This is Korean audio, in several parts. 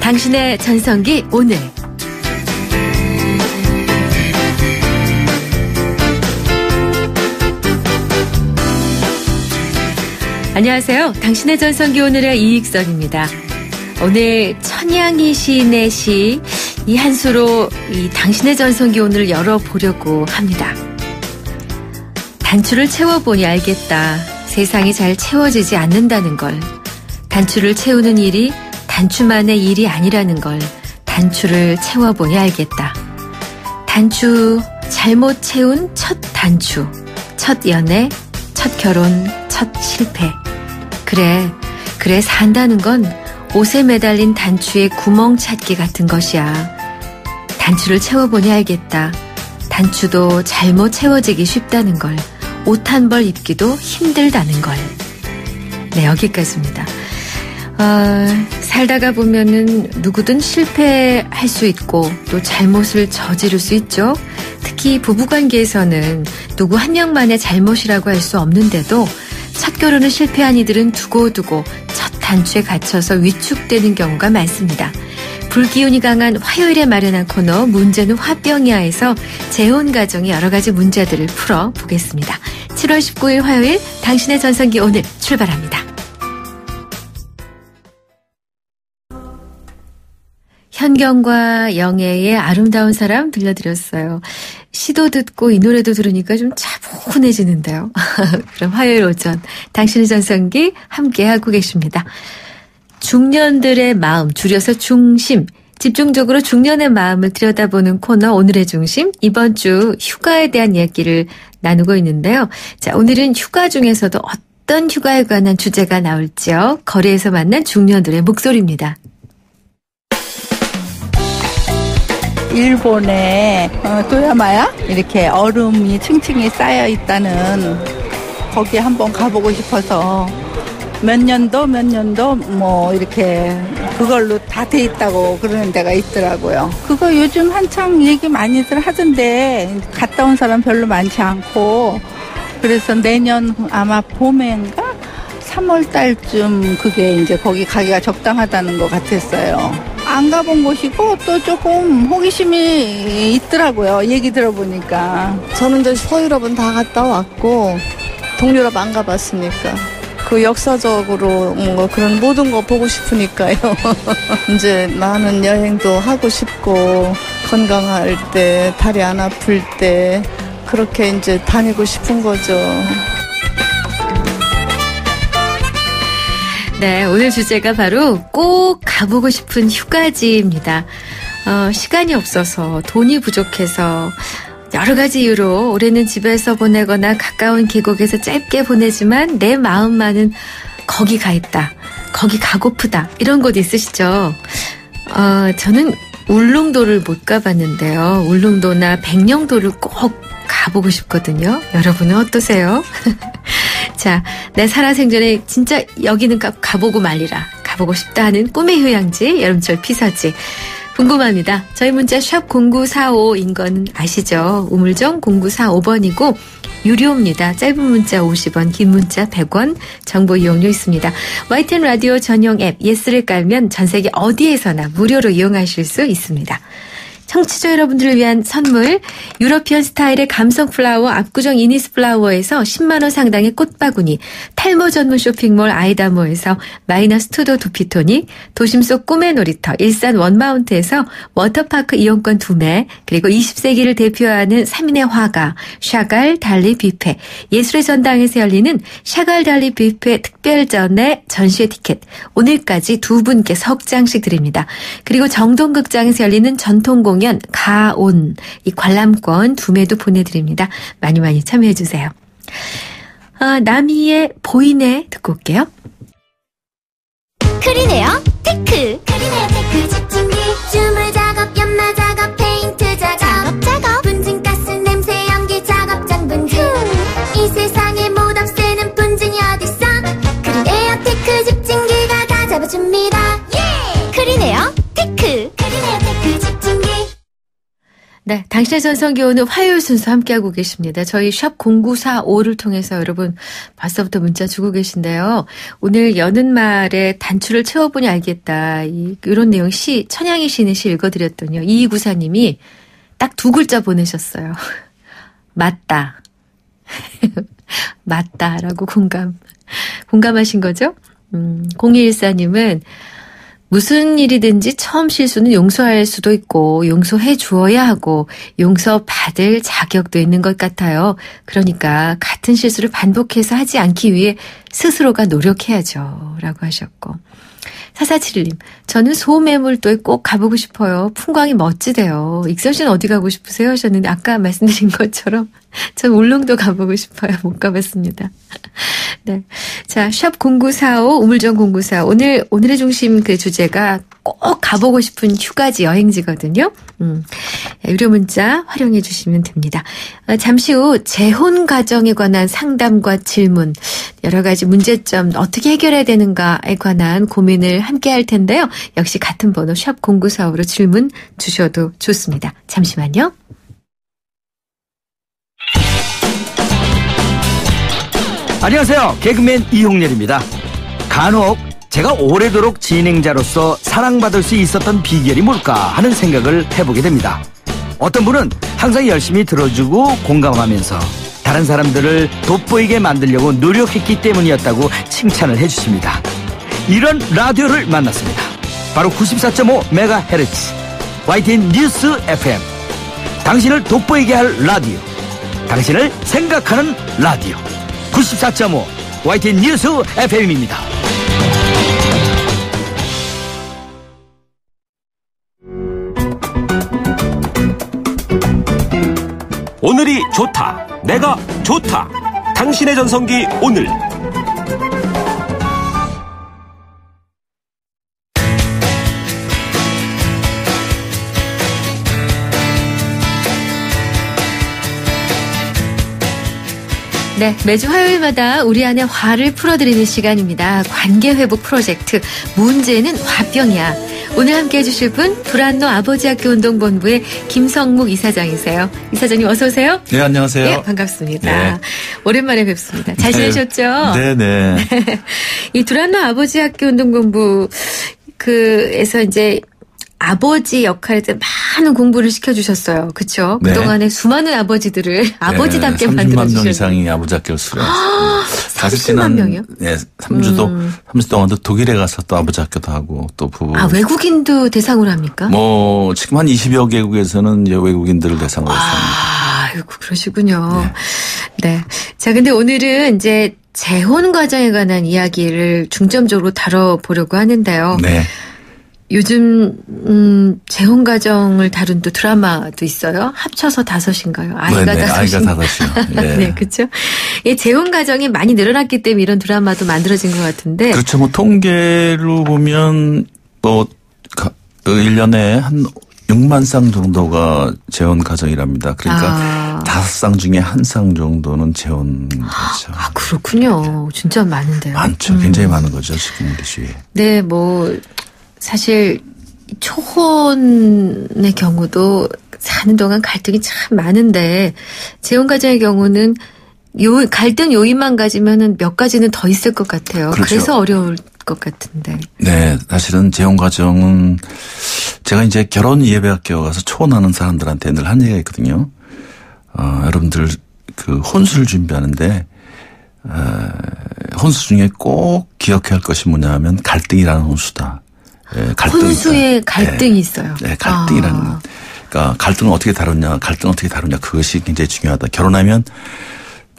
당신의 전성기 오늘. 안녕하세요. 당신의 전성기 오늘의 이익선입니다. 오늘 천양희 시인의 시 이 한 수로 이 당신의 전성기 오늘을 열어보려고 합니다. 단추를 채워보니 알겠다. 세상이 잘 채워지지 않는다는 걸. 단추를 채우는 일이 단추만의 일이 아니라는 걸 단추를 채워보니 알겠다. 단추 잘못 채운 첫 단추, 첫 연애, 첫 결혼, 첫 실패. 그래 산다는 건 옷에 매달린 단추의 구멍 찾기 같은 것이야. 단추를 채워보니 알겠다. 단추도 잘못 채워지기 쉽다는 걸. 옷 한 벌 입기도 힘들다는 걸. 네, 여기까지입니다. 살다가 보면은 누구든 실패할 수 있고 또 잘못을 저지를 수 있죠. 특히 부부관계에서는 누구 한 명만의 잘못이라고 할 수 없는데도 첫 결혼을 실패한 이들은 두고두고 첫 단추에 갇혀서 위축되는 경우가 많습니다. 불기운이 강한 화요일에 마련한 코너 문제는 화병이야에서 재혼 가정의 여러 가지 문제들을 풀어보겠습니다. 7월 19일 화요일 당신의 전성기 오늘 출발합니다. 현경과 영애의 아름다운 사람 들려드렸어요. 시도 듣고 이 노래도 들으니까 좀 차분해지는데요. 그럼 화요일 오전 당신의 전성기 함께하고 계십니다. 중년들의 마음, 줄여서 중심, 집중적으로 중년의 마음을 들여다보는 코너 오늘의 중심, 이번 주 휴가에 대한 이야기를 나누고 있는데요. 자, 오늘은 휴가 중에서도 어떤 휴가에 관한 주제가 나올지요. 거리에서 만난 중년들의 목소리입니다. 일본의 도야마야 이렇게 얼음이 층층이 쌓여 있다는 거기 한번 가보고 싶어서 몇 년도 뭐 이렇게 그걸로 다 돼 있다고 그러는 데가 있더라고요. 그거 요즘 한창 얘기 많이들 하던데 갔다 온 사람 별로 많지 않고, 그래서 내년 아마 봄엔가 3월 달쯤 그게 이제 거기 가기가 적당하다는 것 같았어요. 안 가본 곳이고 또 조금 호기심이 있더라고요. 얘기 들어보니까. 저는 이제 서유럽은 다 갔다 왔고 동유럽 안 가봤으니까 그 역사적으로 뭔가 그런 모든 거 보고 싶으니까요. 이제 많은 여행도 하고 싶고 건강할 때, 다리 안 아플 때 그렇게 이제 다니고 싶은 거죠. 네, 오늘 주제가 바로 꼭 가보고 싶은 휴가지입니다. 시간이 없어서, 돈이 부족해서, 여러 가지 이유로 올해는 집에서 보내거나 가까운 계곡에서 짧게 보내지만 내 마음만은 거기 가 있다, 거기 가고프다, 이런 곳 있으시죠? 저는 울릉도를 못 가봤는데요. 울릉도나 백령도를 꼭 가보고 싶거든요. 여러분은 어떠세요? 자, 내 살아생전에 진짜 여기는 가보고 말리라, 가보고 싶다 하는 꿈의 휴양지, 여름철 피서지 궁금합니다. 저희 문자 샵 0945인 건 아시죠? 우물정 0945번이고 유료입니다. 짧은 문자 50원, 긴 문자 100원, 정보 이용료 있습니다. YTN 라디오 전용 앱 예스를 깔면 전 세계 어디에서나 무료로 이용하실 수 있습니다. 청취자 여러분들을 위한 선물, 유러피언 스타일의 감성 플라워 압구정 이니스 플라워에서 10만 원 상당의 꽃바구니, 탈모 전문 쇼핑몰 아이다모에서 마이너스 2도 두피토닉, 도심 속 꿈의 놀이터 일산 원마운트에서 워터파크 이용권 2매, 그리고 20세기를 대표하는 3인의 화가 샤갈 달리 뷔페, 예술의 전당에서 열리는 샤갈 달리 뷔페 특별전의 전시회 티켓 오늘까지 두 분께 석 장씩 드립니다. 그리고 정동극장에서 열리는 전통공연 가온, 이 관람권 2매도 보내드립니다. 많이 많이 참여해주세요. 나미의 보이네 듣고 올게요. 크리네어 테크. 크리네어 테크 집중기. 주물 작업, 연마 작업, 페인트 작업. 분진가스 냄새 연기 작업 장분진. 이 세상에 못 없애는 분진이 어딨어. 크리네어 테크 집중기가 다 잡아줍니다. 예! 크리네어 테크. 크리네어 테크 집중기. 네, 당신의 전성기 오늘 화요일 순서 함께하고 계십니다. 저희 샵 0945를 통해서 여러분 벌써부터 문자 주고 계신데요. 오늘 여는 말에 단추를 채워보니 알겠다. 이런 내용 천양희 시인의 시 읽어드렸더니요. 2294님이 딱 2글자 보내셨어요. 맞다. 맞다라고 공감하신 거죠? 0214님은 무슨 일이든지 처음 실수는 용서할 수도 있고 용서해 주어야 하고 용서받을 자격도 있는 것 같아요. 그러니까 같은 실수를 반복해서 하지 않기 위해 스스로가 노력해야죠. 라고 하셨고 4471님, 저는 소매물도에 꼭 가보고 싶어요. 풍광이 멋지대요. 익선 씨는 어디 가고 싶으세요? 하셨는데 아까 말씀드린 것처럼 전 울릉도 가보고 싶어요. 못 가봤습니다. 네, 자, 샵 0945 우물정 0945 오늘의 중심 그 주제가 꼭 가보고 싶은 휴가지 여행지거든요. 유료 문자 활용해 주시면 됩니다. 잠시 후 재혼 가정에 관한 상담과 질문, 여러 가지 문제점 어떻게 해결해야 되는가에 관한 고민을 함께 할 텐데요. 역시 같은 번호 샵 0945로 질문 주셔도 좋습니다. 잠시만요. 안녕하세요. 개그맨 이홍렬입니다. 간혹 제가 오래도록 진행자로서 사랑받을 수 있었던 비결이 뭘까 하는 생각을 해보게 됩니다. 어떤 분은 항상 열심히 들어주고 공감하면서 다른 사람들을 돋보이게 만들려고 노력했기 때문이었다고 칭찬을 해주십니다. 이런 라디오를 만났습니다. 바로 94.5MHz YTN 뉴스 FM. 당신을 돋보이게 할 라디오, 당신을 생각하는 라디오 94.5 YTN 뉴스 FM입니다. 오늘이 좋다. 내가 좋다. 당신의 전성기 오늘. 네, 매주 화요일마다 우리 안의 화를 풀어드리는 시간입니다. 관계회복 프로젝트 문제는 화병이야. 오늘 함께해 주실 분 불안노 아버지학교 운동본부의 김성묵 이사장이세요. 이사장님 어서 오세요. 네, 안녕하세요. 네, 반갑습니다. 네. 오랜만에 뵙습니다. 잘 지내셨죠? 네네. 이 불안노 아버지학교 운동본부 에서 이제 아버지 역할에 대해 많은 공부를 시켜주셨어요. 그렇죠? 네. 그동안에 수많은 아버지들을 아버지답게 만들어주셨어요. 30만 명 이상이 아버지 학교를 수료했습니다. 30만 명이요? 네, 3주 동안도 독일에 가서 또 아버지 학교도 하고 또 부부. 아, 외국인도 대상으로 합니까? 뭐 지금 한 20여 개국에서는 이제 외국인들을 대상으로 했습니다. 아이고, 그러시군요. 네. 자, 근데 오늘은 이제 재혼 과정에 관한 이야기를 중점적으로 다뤄보려고 하는데요. 네. 요즘 재혼 가정을 다룬 또 드라마도 있어요. 합쳐서 5인가요? 아이가 네네, 5인. 아이가 5이요. 네. 네, 그렇죠. 이 재혼 가정이 많이 늘어났기 때문에 이런 드라마도 만들어진 것 같은데. 그렇죠. 뭐 통계로 보면 뭐 1년에 한 6만 쌍 정도가 재혼 가정이랍니다. 그러니까 5쌍 중에 1쌍 정도는 재혼 가정. 아, 그렇군요. 진짜 많은데요. 많죠. 굉장히 많은 거죠. 지금 우리 주위에. 네, 뭐 사실 초혼의 경우도 사는 동안 갈등이 참 많은데 재혼 가정의 경우는 갈등 요인만 가지면은 몇 가지는 더 있을 것 같아요. 그렇죠. 그래서 어려울 것 같은데. 네, 사실은 재혼 가정은 제가 이제 결혼 예배학교 가서 초혼하는 사람들한테 늘 한 얘기가 있거든요. 여러분들 그 혼수를 준비하는데 혼수 중에 꼭 기억해야 할 것이 뭐냐 하면 갈등이라는 혼수다. 예, 혼수에 갈등이 네. 있어요. 네, 갈등이라는. 그러니까 갈등을 어떻게 다루냐, 그것이 굉장히 중요하다. 결혼하면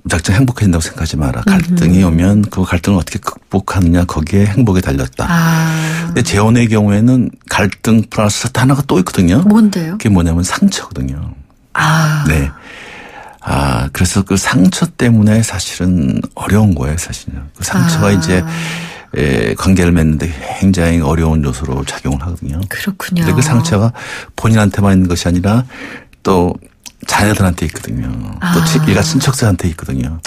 무작정 행복해진다고 생각하지 마라. 갈등이 오면 그 갈등을 어떻게 극복하느냐, 거기에 행복이 달렸다. 근데 재혼의 경우에는 갈등 플러스 하나가 또 있거든요. 뭔데요? 그게 뭐냐면 상처거든요. 네. 그래서 그 상처 때문에 사실은 어려운 거예요, 사실은. 그 상처가 이제 관계를 맺는데 굉장히 어려운 요소로 작용을 하거든요. 그렇군요. 근데 그 상처가 본인한테만 있는 것이 아니라 또 자녀들한테 있거든요. 또 일가 친척들한테 있거든요.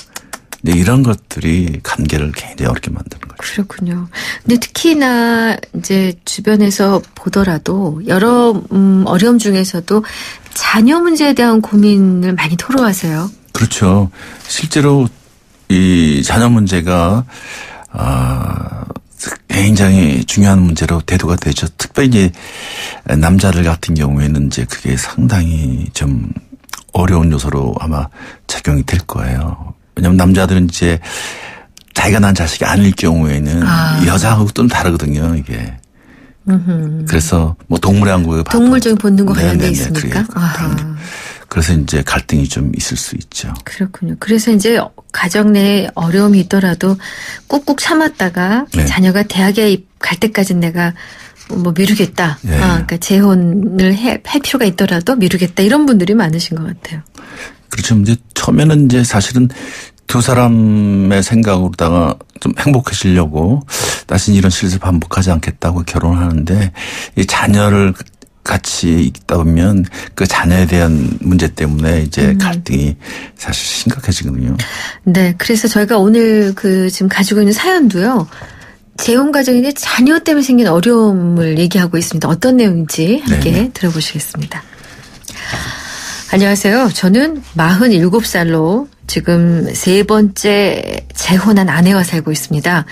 근데 이런 것들이 관계를 굉장히 어렵게 만드는 거죠. 그렇군요. 근데 특히나 이제 주변에서 보더라도 여러 어려움 중에서도 자녀 문제에 대한 고민을 많이 토로하세요. 그렇죠. 실제로 이 자녀 문제가 굉장히 중요한 문제로 대두가 되죠. 특별히 이제 남자들 같은 경우에는 이제 그게 상당히 좀 어려운 요소로 아마 작용이 될 거예요. 왜냐하면 남자들은 이제 자기가 낳은 자식이 아닐 경우에는 여자하고 좀 다르거든요, 이게. 그래서 뭐 동물의 왕국에 동물적인 본능과 관련돼 있습니까? 그래서 이제 갈등이 좀 있을 수 있죠. 그렇군요. 그래서 이제 가정 내에 어려움이 있더라도 꾹꾹 참았다가 네. 자녀가 대학에 갈 때까지는 내가 뭐 미루겠다. 네. 그러니까 재혼을 할 필요가 있더라도 미루겠다. 이런 분들이 많으신 것 같아요. 그렇죠. 이제 처음에는 이제 사실은 두 사람의 생각으로다가 좀 행복해지려고 다시 이런 실수를 반복하지 않겠다고 결혼하는데 이 자녀를 같이 있다 보면 그 자녀에 대한 문제 때문에 이제 갈등이 사실 심각해지거든요. 네. 그래서 저희가 오늘 지금 가지고 있는 사연도요. 재혼 가정인데 자녀 때문에 생긴 어려움을 얘기하고 있습니다. 어떤 내용인지 함께 네네. 들어보시겠습니다. 안녕하세요. 저는 47살로 지금 3번째 재혼한 아내와 살고 있습니다.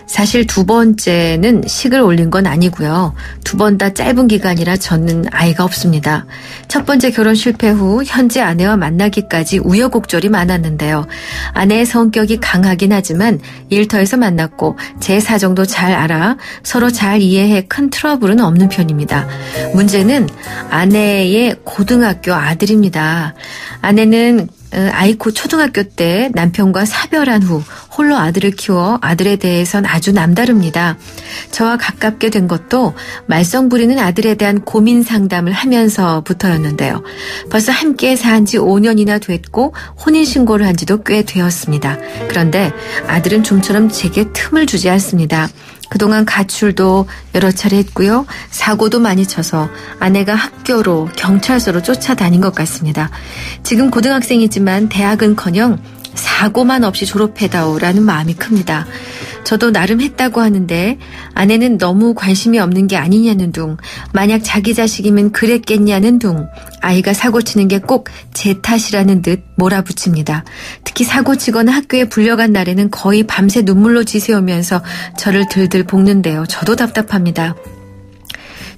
사실 2번째는 식을 올린 건 아니고요. 2번 다 짧은 기간이라 저는 아이가 없습니다. 첫 번째 결혼 실패 후 현재 아내와 만나기까지 우여곡절이 많았는데요. 아내의 성격이 강하긴 하지만 일터에서 만났고 제 사정도 잘 알아 서로 잘 이해해 큰 트러블은 없는 편입니다. 문제는 아내의 고등학교 아들입니다. 아내는 아이코 초등학교 때 남편과 사별한 후 홀로 아들을 키워 아들에 대해선 아주 남다릅니다. 저와 가깝게 된 것도 말썽 부리는 아들에 대한 고민 상담을 하면서부터였는데요. 벌써 함께 산 지 5년이나 됐고 혼인신고를 한 지도 꽤 되었습니다. 그런데 아들은 좀처럼 제게 틈을 주지 않습니다. 그동안 가출도 여러 차례 했고요. 사고도 많이 쳐서 아내가 학교로 경찰서로 쫓아다닌 것 같습니다. 지금 고등학생이지만 대학은커녕 사고만 없이 졸업해다오라는 마음이 큽니다. 저도 나름 했다고 하는데 아내는 너무 관심이 없는 게 아니냐는 둥, 만약 자기 자식이면 그랬겠냐는 둥, 아이가 사고치는 게 꼭 제 탓이라는 듯 몰아붙입니다. 특히 사고치거나 학교에 불려간 날에는 거의 밤새 눈물로 지새우면서 저를 들들 볶는데요. 저도 답답합니다.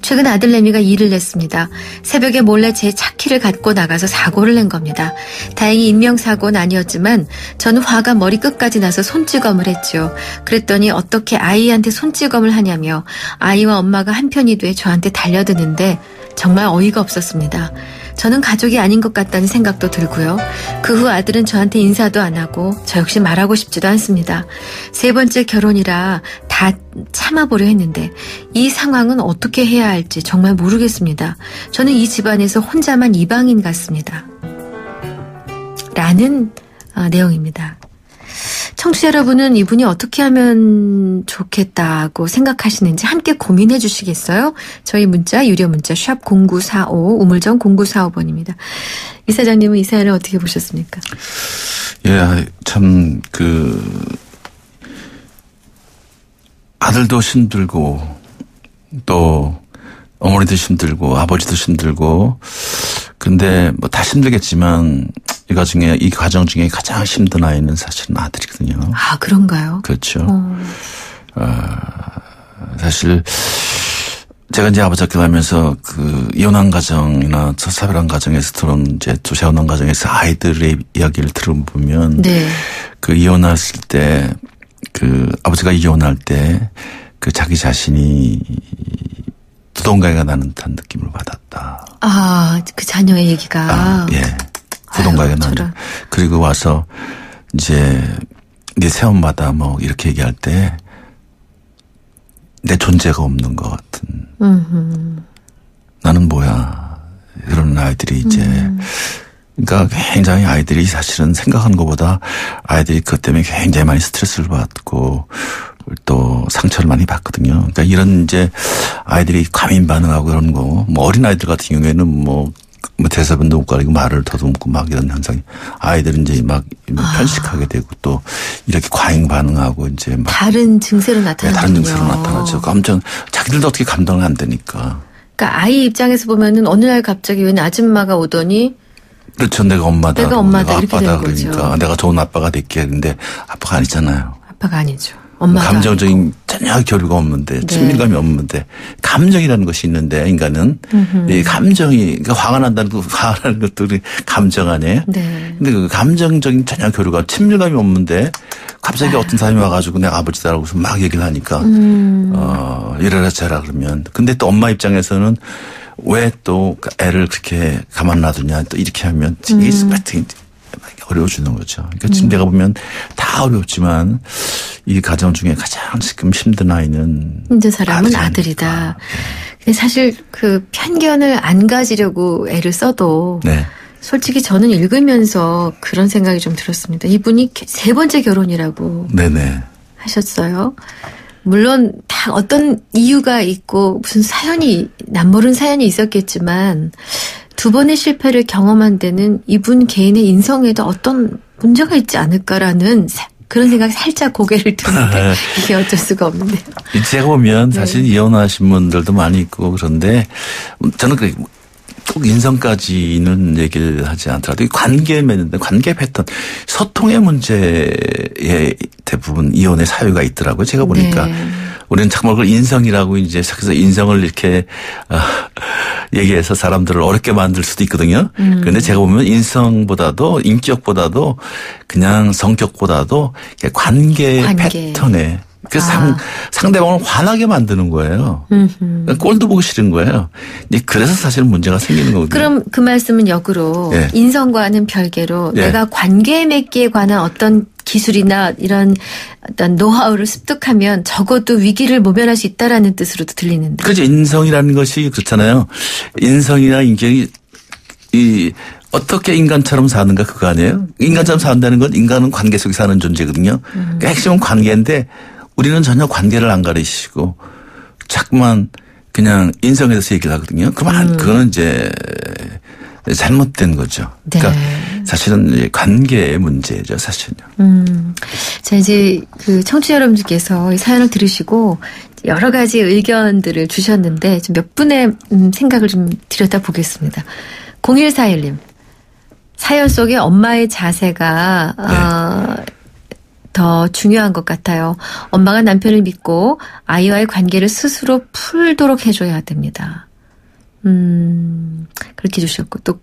최근 아들내미가 일을 냈습니다. 새벽에 몰래 제 차키를 갖고 나가서 사고를 낸 겁니다. 다행히 인명사고는 아니었지만 저는 화가 머리 끝까지 나서 손찌검을 했죠. 그랬더니 어떻게 아이한테 손찌검을 하냐며 아이와 엄마가 한편이 돼 저한테 달려드는데 정말 어이가 없었습니다. 저는 가족이 아닌 것 같다는 생각도 들고요. 그 후 아들은 저한테 인사도 안 하고 저 역시 말하고 싶지도 않습니다. 3번째 결혼이라 다 참아보려 했는데 이 상황은 어떻게 해야 할지 정말 모르겠습니다. 저는 이 집안에서 혼자만 이방인 같습니다. 라는 내용입니다. 청취자 여러분은 이분이 어떻게 하면 좋겠다고 생각하시는지 함께 고민해 주시겠어요? 저희 문자 유료 문자 샵 0945 우물정 0945번입니다. 이 사장님은 이 사연을 어떻게 보셨습니까? 예, 참 아들도 힘들고 또 어머니도 힘들고 아버지도 힘들고 근데 뭐 다 힘들겠지만 이 과정 중에 가장 힘든 아이는 사실은 아들이거든요. 아, 그런가요? 그렇죠. 사실 제가 이제 아버지 학교 가면서 이혼한 가정이나 사별한 가정에서 들어온 이제 재혼한 가정에서 아이들의 이야기를 들어보면 네. 이혼했을 때 아버지가 이혼할 때 자기 자신이 두동강이가 나는 듯한 느낌을 받았다. 아, 그 자녀의 얘기가. 예. 두동강이가 나는. 그리고 와서 이제 네 새엄마다 뭐 이렇게 얘기할 때 내 존재가 없는 것 같은. 나는 뭐야. 이런 아이들이 이제 그러니까 굉장히 아이들이 사실은 생각하는 것보다 아이들이 그것 때문에 굉장히 많이 스트레스를 받고 또 상처를 많이 받거든요. 그러니까 이런 이제 아이들이 과민 반응하고 그런 거, 뭐 어린 아이들 같은 경우에는 뭐 뭐 대사변도 못 가리고 말을 더듬고 막 이런 현상이 아이들은 이제 막 편식하게 되고 또 이렇게 과잉 반응하고 이제 막 다른 증세로 나타나는군요. 다른 증세로 나타나죠. 깜짝 자기들도 어떻게 감당을 안 되니까. 그러니까 아이 입장에서 보면은 어느 날 갑자기 웬 아줌마가 오더니 그렇죠. 내가 엄마다. 내가 엄마다 내가 이렇게 아빠다 되는 거죠. 그러니까 내가 좋은 아빠가 될게 했는데 아빠가 아니잖아요. 아빠가 아니죠. 엄마가 감정적인 전혀 교류가 없는데 친밀감이 없는데 감정이라는 것이 있는데 인간은 이 감정이 그러니까 화가 난다는 그 화가 나는 것들이 감정 아니에요. 네. 근데 그 감정적인 전혀 교류가 친밀감이 없는데 갑자기 어떤 사람이 와가지고 내가 아버지다라고 해서 막 얘기를 하니까 이래라 저래라 그러면 근데 또 엄마 입장에서는 왜 또 애를 그렇게 가만 놔두냐 또 이렇게 하면 이게 어려워지는 거죠. 그러니까 지금 내가 보면 다 어렵지만 이 가정 중에 가장 지금 힘든 아이는 힘든 사람은 아들이다. 근데 사실 그 편견을 안 가지려고 애를 써도 네. 솔직히 저는 읽으면서 그런 생각이 좀 들었습니다. 이분이 3번째 결혼이라고 네네. 하셨어요. 물론 다 어떤 이유가 있고 무슨 사연이 남모른 사연이 있었겠지만 2번의 실패를 경험한 데는 이분 개인의 인성에도 어떤 문제가 있지 않을까라는 그런 생각이 살짝 고개를 드는데 이게 어쩔 수가 없는데요. 제가 보면 사실 이혼하신 분들도 많이 있고 그런데 저는 꼭 인성까지는 얘기를 하지 않더라도 관계 맺는데 관계 패턴 소통의 문제에 대부분 이혼의 사유가 있더라고요. 제가 보니까. 네. 우리는 정말 그걸 인성이라고 이제 그래서 인성을 이렇게 얘기해서 사람들을 어렵게 만들 수도 있거든요. 그런데 제가 보면 인성보다도 인격보다도 그냥 성격보다도 관계 패턴에 그 상대방을 화나게 만드는 거예요. 꼴도 보기 싫은 거예요. 그래서 사실 문제가 생기는 거거든요. 그럼 그 말씀은 역으로 네. 인성과는 별개로 네. 내가 관계 맺기에 관한 어떤 기술이나 이런 어떤 노하우를 습득하면 적어도 위기를 모면할 수 있다라는 뜻으로도 들리는데. 그렇죠. 인성이라는 것이 그렇잖아요. 인성이나 인격이 어떻게 인간처럼 사는가 그거 아니에요? 인간처럼 산다는 건 인간은 관계 속에 사는 존재거든요. 그러니까 핵심은 관계인데 우리는 전혀 관계를 안 가르치시고 자꾸만 그냥 인성에 대해서 얘기를 하거든요. 그러면 그거는 이제 잘못된 거죠. 그러니까 네. 사실은 이제 관계의 문제죠, 사실은요. 자, 이제 그 청취자 여러분들께서 이 사연을 들으시고 여러 가지 의견들을 주셨는데 좀 몇 분의 생각을 좀 들여다보겠습니다. 0141님. 사연 속에 엄마의 자세가 더 중요한 것 같아요. 엄마가 남편을 믿고 아이와의 관계를 스스로 풀도록 해줘야 됩니다. 그렇게 주셨고 또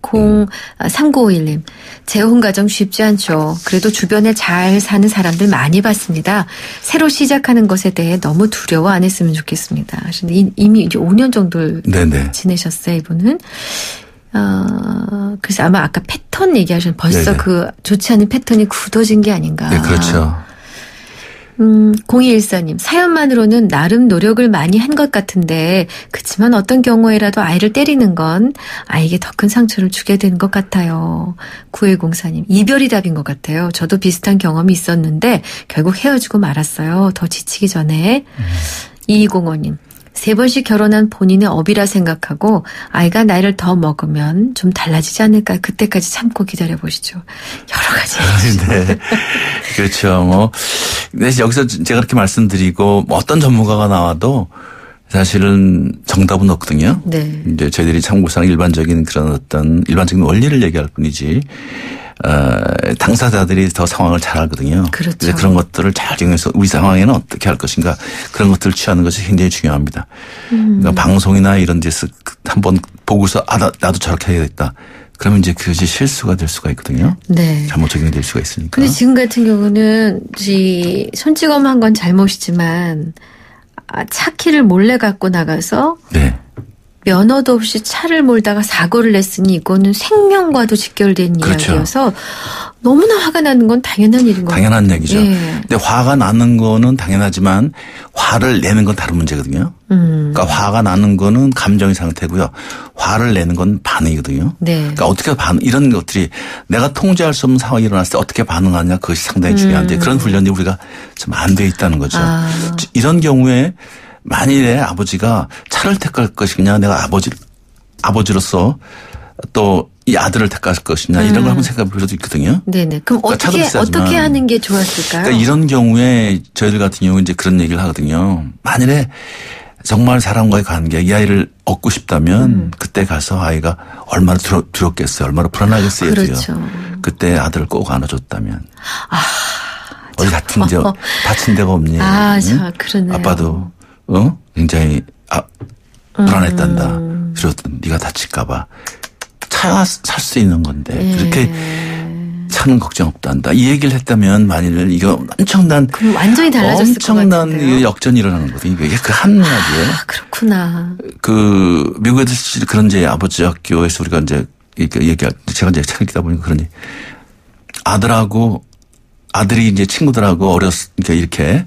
3951님 재혼 가정 쉽지 않죠. 그래도 주변에 잘 사는 사람들 많이 봤습니다. 새로 시작하는 것에 대해 너무 두려워 안 했으면 좋겠습니다. 근데 이미 이제 5년 정도를 지내셨어요, 이분은. 그래서 아마 아까 패턴 얘기하셨는데 벌써 네네. 그 좋지 않은 패턴이 굳어진 게 아닌가. 네, 그렇죠. 0214님 사연만으로는 나름 노력을 많이 한 것 같은데 그치만 어떤 경우에라도 아이를 때리는 건 아이에게 더 큰 상처를 주게 되는 것 같아요. 9104님 이별이 답인 것 같아요. 저도 비슷한 경험이 있었는데 결국 헤어지고 말았어요. 더 지치기 전에. 2205님 3번씩 결혼한 본인의 업이라 생각하고 아이가 나이를 더 먹으면 좀 달라지지 않을까 그때까지 참고 기다려보시죠. 여러 가지. 네. 그렇죠. 뭐. 근데 여기서 제가 그렇게 말씀드리고 뭐 어떤 전문가가 나와도 사실은 정답은 없거든요. 네. 이제 저희들이 참고상 일반적인 그런 어떤 일반적인 원리를 얘기할 뿐이지 당사자들이 더 상황을 잘 알거든요. 그렇죠. 그래서 그런 것들을 잘 정해서 우리 상황에는 어떻게 할 것인가 그런 것들을 취하는 것이 굉장히 중요합니다. 그러니까 방송이나 이런 데서 한번 보고서 나도 저렇게 해야겠다. 그러면 이제 그것이 실수가 될 수가 있거든요. 네. 잘못 적용이 될 수가 있으니까. 근데 지금 같은 경우는 손찌검한 건 잘못이지만 차 키를 몰래 갖고 나가서 네. 면허도 없이 차를 몰다가 사고를 냈으니 이거는 생명과도 직결된 그렇죠. 이야기여서 너무나 화가 나는 건 당연한 일인 거예요. 당연한 얘기죠. 예. 근데 화가 나는 거는 당연하지만 화를 내는 건 다른 문제거든요. 그러니까 화가 나는 거는 감정의 상태고요. 화를 내는 건 반응이거든요. 네. 그러니까 어떻게 이런 것들이 내가 통제할 수 없는 상황이 일어났을 때 어떻게 반응하냐 그것이 상당히 중요한데 그런 훈련이 우리가 좀 안 돼 있다는 거죠. 이런 경우에 만일에 아버지가 차를 택할 것이냐 내가 아버지로서 또 이 아들을 택할 것이냐 이런 걸 한번 생각해 볼 수도 있거든요. 네네. 그럼 그러니까 어떻게 하는 게 좋았을까요? 그러니까 이런 경우에 저희들 같은 경우 이제 그런 얘기를 하거든요. 만일에 정말 사람과의 관계, 이 아이를 얻고 싶다면 그때 가서 아이가 얼마나 두렵겠어요. 얼마나 불안하겠어요. 그렇죠. 그때 아들을 꼭 안아줬다면. 어디 다친 데가 없니? 응? 그러네요. 아빠도 굉장히 불안했단다. 그래도 네가 다칠까 봐. 차가 살 수 있는 건데 그렇게 차는 걱정 없단다. 이 얘기를 했다면 만일 이거 엄청난 그럼 완전히 달라졌을 엄청난 것 같은데요. 역전이 일어나는 거거든요. 이게 그 한마디에. 그렇구나. 그 미국에도 그런 이제 아버지 학교에서 우리가 이제 얘기할 제가 이제 찾기다 보니까 그러니 아들이 이제 친구들하고 그러니까 이렇게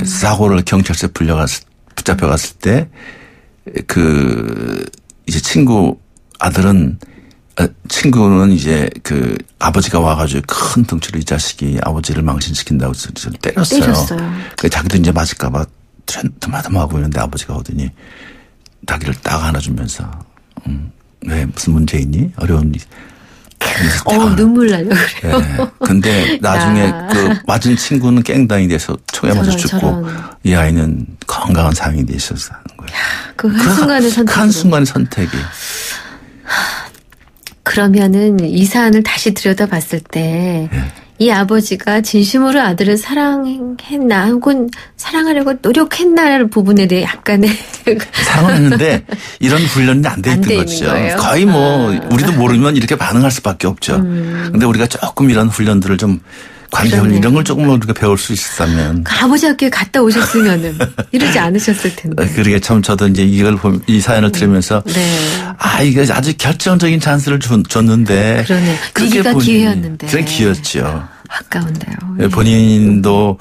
사고를 경찰서에 붙잡혀갔을 때 이제 친구는 이제 그 아버지가 와가지고 큰 덩치로 이 자식이 아버지를 망신시킨다고 해서 때렸어요. 자기도 이제 맞을까봐 드마드마하고 있는데 아버지가 오더니 자기를 딱 안아주면서 왜 무슨 문제 있니? 어려운 눈물 나려 그래요. 네. 근데 나중에 그 맞은 친구는 깽당이 돼서 총에 맞아 죽고 이 아이는 건강한 상황이 돼 있어서 하는 거예요. 그 한순간의 선택. 한순간의 선택이. 그러면은 이 사안을 다시 들여다봤을 때 이 아버지가 진심으로 아들을 사랑했나 혹은 사랑하려고 노력했나라는 부분에 대해 약간의 사랑은 했는데 이런 훈련이 안 돼 있던 거죠. 거예요? 거의 우리도 모르면 이렇게 반응할 수밖에 없죠. 근데 우리가 조금 이런 훈련들을 좀 관계훈련 이런 걸 조금 우리가 배울 수 있었다면. 그 아버지 학교에 갔다 오셨으면은 이러지 않으셨을 텐데. 그러게 참 저도 이제 이 사연을 들으면서 이거 아주 결정적인 찬스를 줬는데. 그러네. 위기가 기회였는데. 그런 기회였죠. 아까운데요. 본인도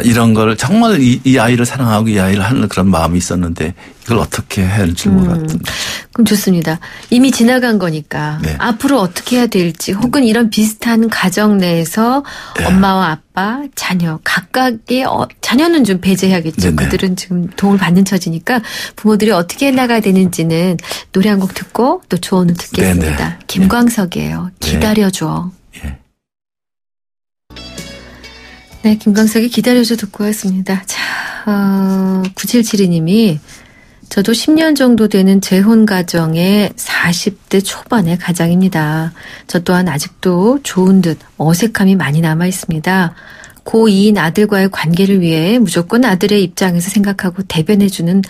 이런 걸 정말 이 아이를 사랑하고 이 아이를 하는 그런 마음이 있었는데 이걸 어떻게 해야 할지 몰랐던. 그럼 좋습니다. 이미 지나간 거니까 앞으로 어떻게 해야 될지 혹은 이런 비슷한 가정 내에서 엄마와 아빠, 자녀 각각의 자녀는 좀 배제해야겠죠. 그들은 지금 도움을 받는 처지니까 부모들이 어떻게 해나가야 되는지는 노래 한 곡 듣고 또 조언을 듣겠습니다. 김광석이에요. 기다려줘. 네, 김광석이 기다려줘 듣고 왔습니다. 자, 9772님이 저도 10년 정도 되는 재혼 가정의 40대 초반의 가장입니다. 저 또한 아직도 좋은 듯 어색함이 많이 남아 있습니다. 고2인 아들과의 관계를 위해 무조건 아들의 입장에서 생각하고 대변해주는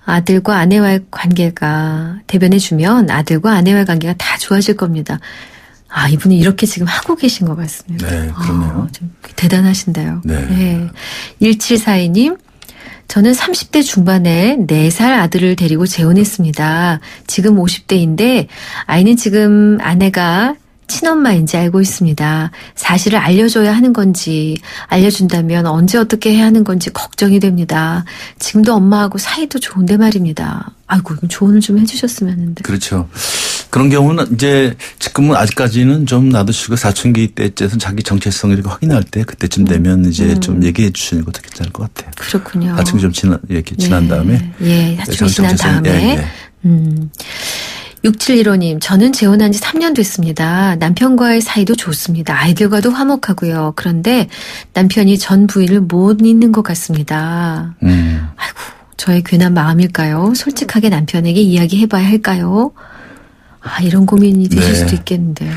아들과 아내와의 관계가 대변해주면 아들과 아내와의 관계가 다 좋아질 겁니다. 이분이 이렇게 지금 하고 계신 것 같습니다. 네, 그러네요. 좀 대단하신데요. 네. 1742님, 저는 30대 중반에 4살 아들을 데리고 재혼했습니다. 지금 50대인데 아이는 지금 아내가 친엄마인지 알고 있습니다. 사실을 알려줘야 하는 건지 알려준다면 언제 어떻게 해야 하는 건지 걱정이 됩니다. 지금도 엄마하고 사이도 좋은데 말입니다. 아이고 조언을 좀 해주셨으면 하는데. 그렇죠. 그런 경우는 이제 지금은 아직까지는 좀 놔두시고 사춘기 때쯤에서 자기 정체성을 이렇게 확인할 때 그때쯤 되면 이제 좀 얘기해 주시는 것도 괜찮을 것 같아요. 그렇군요. 사춘기 좀 지난 다음에. 사춘기 지난 다음에. 6715님, 저는 재혼한 지 3년 됐습니다. 남편과의 사이도 좋습니다. 아이들과도 화목하고요. 그런데 남편이 전 부인을 못 잊는 것 같습니다. 아이고, 저의 괜한 마음일까요? 솔직하게 남편에게 이야기해봐야 할까요? 이런 고민이 되실 수도 있겠는데요.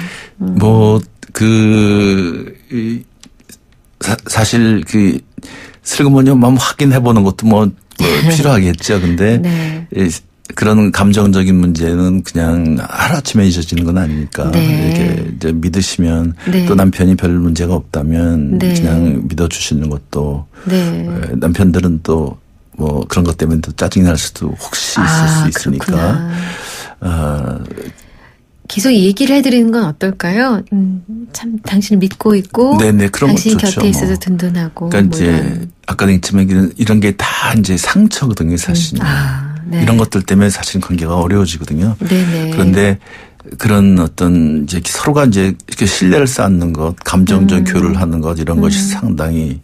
사실 슬그머니 한번 확인해보는 것도 필요하겠죠. 근데 그런 감정적인 문제는 그냥 하루아침에 잊어지는 건 아니니까 이렇게 이제 믿으시면 또 남편이 별 문제가 없다면 그냥 믿어주시는 것도 남편들은 또 그런 것 때문에 또 짜증이 날 수도 혹시 있을 수 있으니까 계속 얘기를 해드리는 건 어떨까요? 참 당신을 믿고 있고 그런 당신 것 좋죠. 곁에 있어서 든든하고 그러니까 이제 아까도 했지만 이런 게 다 이제 상처거든요, 사실. 이런 것들 때문에 사실 관계가 어려워지거든요. 그런데 그런 어떤 이제 서로가 이제 이렇게 신뢰를 쌓는 것, 감정적 교류를 하는 것 이런 것이 상당히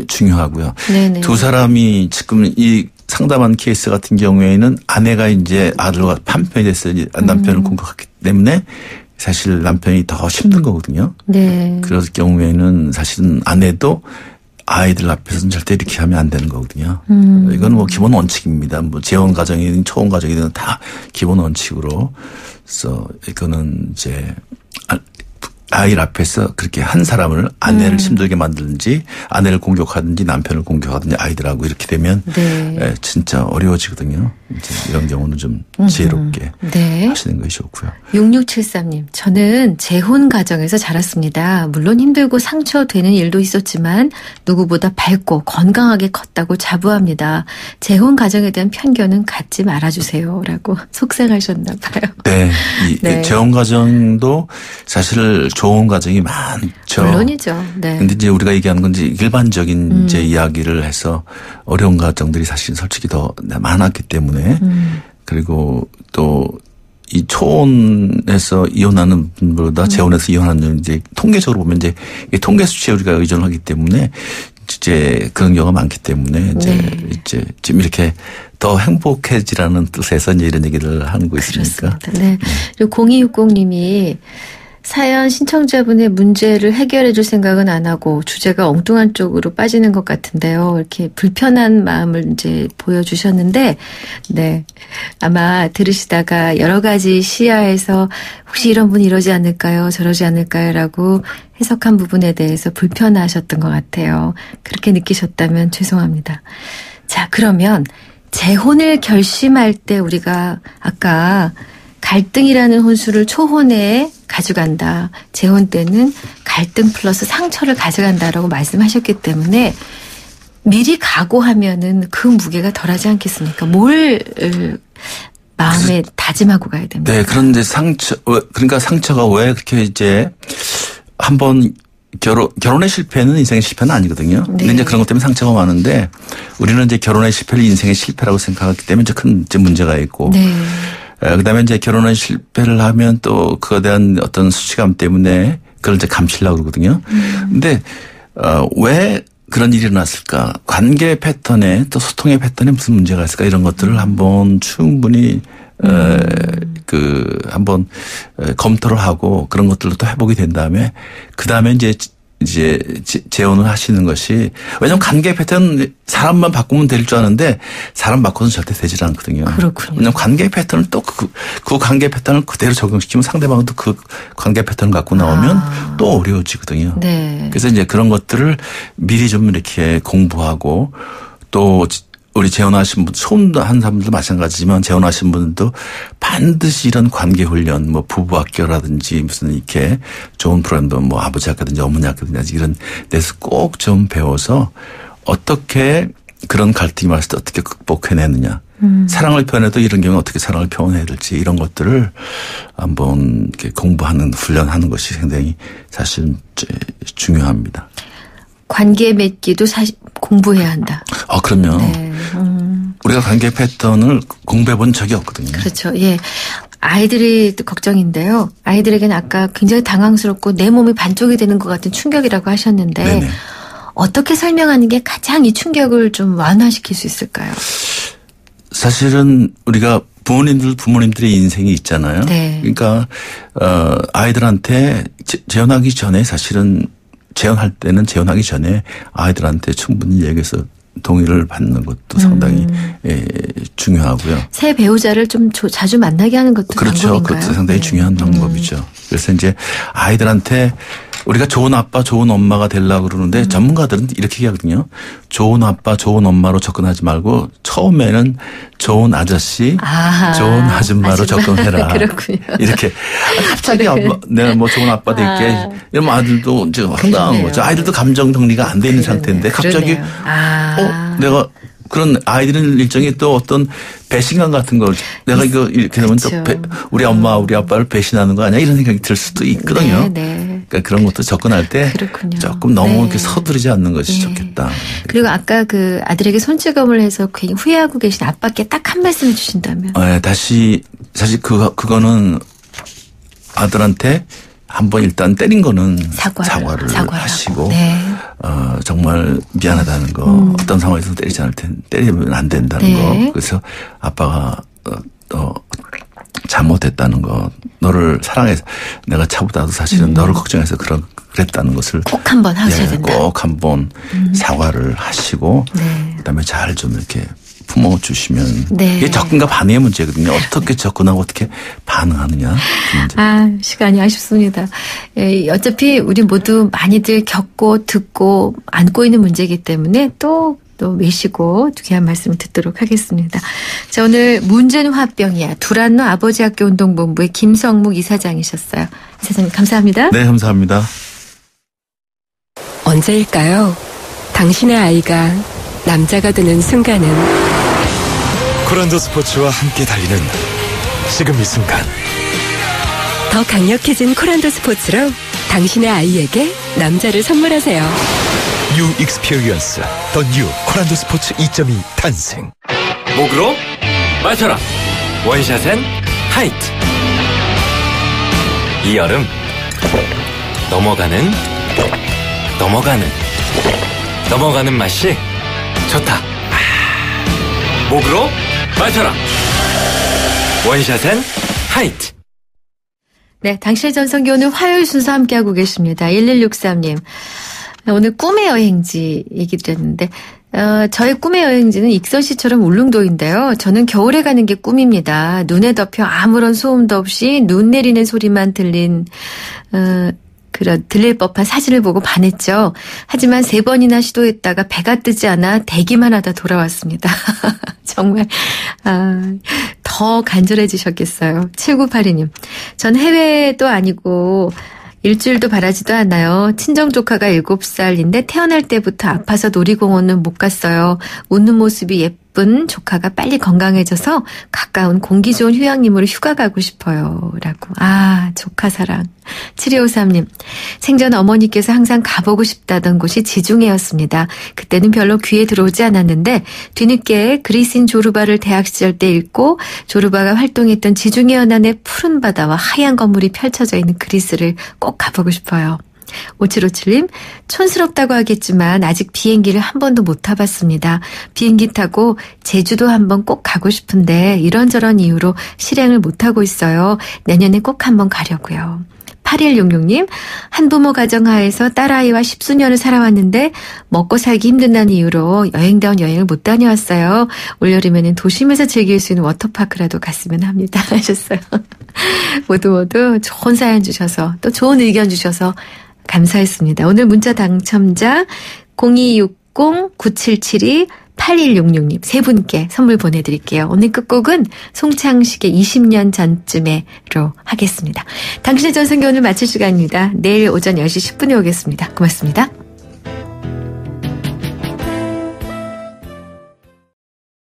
중요하고요. 두 사람이 지금 이 상담한 케이스 같은 경우에는 아내가 이제 아들과 판편이 됐어요. 남편을 공격했기 때문에 사실 남편이 더 힘든 거거든요. 네. 그럴 경우에는 사실은 아내도 아이들 앞에서는 절대 이렇게 하면 안 되는 거거든요. 이건 뭐 기본 원칙입니다. 뭐 재혼 가정이든 초혼 가정이든 다 기본 원칙으로서 이거는 이제 아이들 앞에서 그렇게 한 사람을 아내를 힘들게 만들든지 아내를 공격하든지 남편을 공격하든지 아이들하고 이렇게 되면 네. 진짜 어려워지거든요. 이제 이런 경우는 좀 지혜롭게 네. 하시는 것이 좋고요. 6673님, 저는 재혼 가정에서 자랐습니다. 물론 힘들고 상처되는 일도 있었지만 누구보다 밝고 건강하게 컸다고 자부합니다. 재혼 가정에 대한 편견은 갖지 말아주세요. 라고 속상하셨나 봐요. 네. 이 네. 재혼 가정도 사실 좋은 가정이 많죠. 물론이죠. 네. 근데 이제 우리가 얘기하는 건 이제 일반적인 이제 이야기를 해서 어려운 가정들이 사실 솔직히 더 많았기 때문에 그리고 또 이 초혼에서 이혼하는 분보다 재혼해서 이혼하는 분은 이제 통계적으로 보면 이제 통계 수치에 우리가 의존을 하기 때문에 이제 그런 경우가 많기 때문에 이제 지금 이렇게 더 행복해지라는 뜻에서 이제 이런 얘기를 하는 거 있습니까? 그렇습니다. 네. 그리고 0260님이 사연 신청자분의 문제를 해결해 줄 생각은 안 하고 주제가 엉뚱한 쪽으로 빠지는 것 같은데요. 이렇게 불편한 마음을 이제 보여주셨는데, 네. 아마 들으시다가 여러 가지 시야에서 혹시 이런 분이 이러지 않을까요? 저러지 않을까요? 라고 해석한 부분에 대해서 불편하셨던 것 같아요. 그렇게 느끼셨다면 죄송합니다. 자, 그러면 재혼을 결심할 때 우리가 아까 갈등이라는 혼수를 초혼에 가져간다. 재혼 때는 갈등 플러스 상처를 가져간다라고 말씀하셨기 때문에 미리 각오하면은 그 무게가 덜하지 않겠습니까? 뭘 마음에 다짐하고 가야 됩니다. 네, 그런데 그러니까 상처가 왜 그렇게 이제 한번 결혼의 실패는 인생의 실패는 아니거든요. 네. 근데 이제 그런 것 때문에 상처가 많은데 우리는 이제 결혼의 실패를 인생의 실패라고 생각하기 때문에 이제 큰 문제가 있고. 네. 그다음에 이제 결혼에 실패를 하면 또 그거에 대한 어떤 수치감 때문에 그걸 이제 감추려고 그러거든요. 근데 왜 그런 일이 일어났을까? 관계 패턴에 또 소통의 패턴에 무슨 문제가 있을까? 이런 것들을 한번 충분히 한번 검토를 하고 그런 것들도 또 해보게 된 다음에 그 다음에 이제 재혼을 하시는 것이 왜냐하면 관계 패턴 사람만 바꾸면 될 줄 아는데 사람 바꿔서는 절대 되질 않거든요. 그렇군요. 왜냐하면 관계 패턴을 또 그 관계 패턴을 그대로 적용시키면 상대방은 또 그 관계 패턴을 갖고 나오면 또 어려워지거든요. 네. 그래서 이제 그런 것들을 미리 좀 이렇게 공부하고 또 우리 재혼하신 분, 초혼한 사람들도 마찬가지지만 재혼하신 분들도 반드시 이런 관계 훈련, 뭐 부부 학교라든지 무슨 이렇게 좋은 프로그램도 뭐 아버지 학교든지 어머니 학교든지 이런 데서 꼭 좀 배워서 어떻게 그런 갈등이 왔을 때 어떻게 극복해내느냐. 사랑을 표현해도 이런 경우에 어떻게 사랑을 표현해야 될지 이런 것들을 한번 이렇게 공부하는 훈련하는 것이 상당히 사실 중요합니다. 관계 맺기도 사실 공부해야 한다. 그럼요. 네. 우리가 관계 패턴을 공부해 본 적이 없거든요. 그렇죠. 예. 아이들이 걱정인데요. 아이들에게는 아까 굉장히 당황스럽고 내 몸이 반쪽이 되는 것 같은 충격이라고 하셨는데 네네. 어떻게 설명하는 게 가장 이 충격을 좀 완화시킬 수 있을까요? 사실은 우리가 부모님들의 인생이 있잖아요. 네. 그러니까 아이들한테 재혼하기 전에 사실은 재혼할 때는 재혼하기 전에 아이들한테 충분히 얘기해서 동의를 받는 것도 상당히 중요하고요. 새 배우자를 좀 자주 만나게 하는 것도 그렇죠. 방법인가요? 그것도 상당히 네. 중요한 방법이죠. 그래서 이제 아이들한테 우리가 좋은 아빠, 좋은 엄마가 되려고 그러는데 전문가들은 이렇게 얘기하거든요. 좋은 아빠, 좋은 엄마로 접근하지 말고 처음에는 좋은 아저씨, 좋은 아줌마로 접근해라. 그렇군요. 이렇게 갑자기 내가 뭐 좋은 아빠 될게 이러면 아들도 이제 황당한 거죠. 아이들도 감정 정리가 안 돼 있는 상태인데 갑자기 내가 그런 아이들은 일종의 또 어떤 배신감 같은 거 내가 이거 이렇게 되면 또 우리 엄마 우리 아빠를 배신하는 거 아니야 이런 생각이 들 수도 있거든요. 네. 그러니까 그런 것도 접근할 때 그렇군요. 조금 너무 네. 이렇게 서두르지 않는 것이 좋겠다. 그리고 아까 그 아들에게 손찌검을 해서 괜히 후회하고 계신 아빠께 딱 한 말씀 해주신다면. 다시 사실 그거는 아들한테 한번 일단 때린 거는 사과를 하시고 네. 정말 미안하다는 거, 어떤 상황에서 때리지 않을 텐데, 때리면 안 된다는 거. 그래서 아빠가, 잘못했다는 거, 너를 사랑해서 내가 차보다도 사실은 너를 걱정해서 그랬다는 것을 꼭 한번 하셔야 된다. 꼭 한번 사과를 하시고 그다음에 잘 좀 이렇게 품어주시면 이게 접근과 반응의 문제거든요. 어떻게 접근하고 어떻게 반응하느냐. 시간이 아쉽습니다. 어차피 우리 모두 많이들 겪고 듣고 안고 있는 문제이기 때문에 또 외시고 귀한 말씀을 듣도록 하겠습니다. 자, 오늘 문제는 화병이야. 두란노 아버지 학교 운동본부의 김성묵 이사장이셨어요. 이사장님 감사합니다. 네, 감사합니다. 언제일까요? 당신의 아이가 남자가 되는 순간은 코란도 스포츠와 함께 달리는 지금 이 순간. 더 강력해진 코란도 스포츠로 당신의 아이에게 남자를 선물하세요. New Experience, The New 코란도 스포츠 2.2 탄생. 목으로 마셔라. 원샷엔 하이트. 이 여름 넘어가는 맛이 좋다. 목으로 마셔라. 원샷엔 하이트. 네, 당신의 전성기 오늘 화요일 순서 함께하고 계십니다. 1163님. 오늘 꿈의 여행지 얘기 드렸는데 저의 꿈의 여행지는 익선 씨처럼 울릉도인데요. 저는 겨울에 가는 게 꿈입니다. 눈에 덮여 아무런 소음도 없이 눈 내리는 소리만 들릴 법한 사진을 보고 반했죠. 하지만 3번이나 시도했다가 배가 뜨지 않아 대기만 하다 돌아왔습니다. 정말 더 간절해지셨겠어요. 7982님. 전 해외도 아니고 일주일도 바라지도 않아요. 친정 조카가 7살인데 태어날 때부터 아파서 놀이공원은 못 갔어요. 웃는 모습이 예쁜 조카가 빨리 건강해져서 가까운 공기 좋은 휴양림으로 휴가 가고 싶어요. 라고. 조카 사랑. 7253님. 생전 어머니께서 항상 가보고 싶다던 곳이 지중해였습니다. 그때는 별로 귀에 들어오지 않았는데 뒤늦게 그리스인 조르바를 대학 시절 때 읽고 조르바가 활동했던 지중해 연안의 푸른 바다와 하얀 건물이 펼쳐져 있는 그리스를 꼭 가보고 싶어요. 5757님, 촌스럽다고 하겠지만 아직 비행기를 한 번도 못 타봤습니다. 비행기 타고 제주도 한번 꼭 가고 싶은데 이런저런 이유로 실행을 못하고 있어요. 내년에 꼭 한번 가려고요. 8166님, 한부모 가정하에서 딸아이와 10수년을 살아왔는데 먹고 살기 힘든다는 이유로 여행다운 여행을 못 다녀왔어요. 올여름에는 도심에서 즐길 수 있는 워터파크라도 갔으면 합니다. 하셨어요. 모두 좋은 사연 주셔서 또 좋은 의견 주셔서 감사했습니다. 오늘 문자 당첨자 0260-9772-8166님 3분께 선물 보내드릴게요. 오늘 끝곡은 송창식의 20년 전쯤에로 하겠습니다. 당신의 전성기 오늘 마칠 시간입니다. 내일 오전 10시 10분에 오겠습니다. 고맙습니다.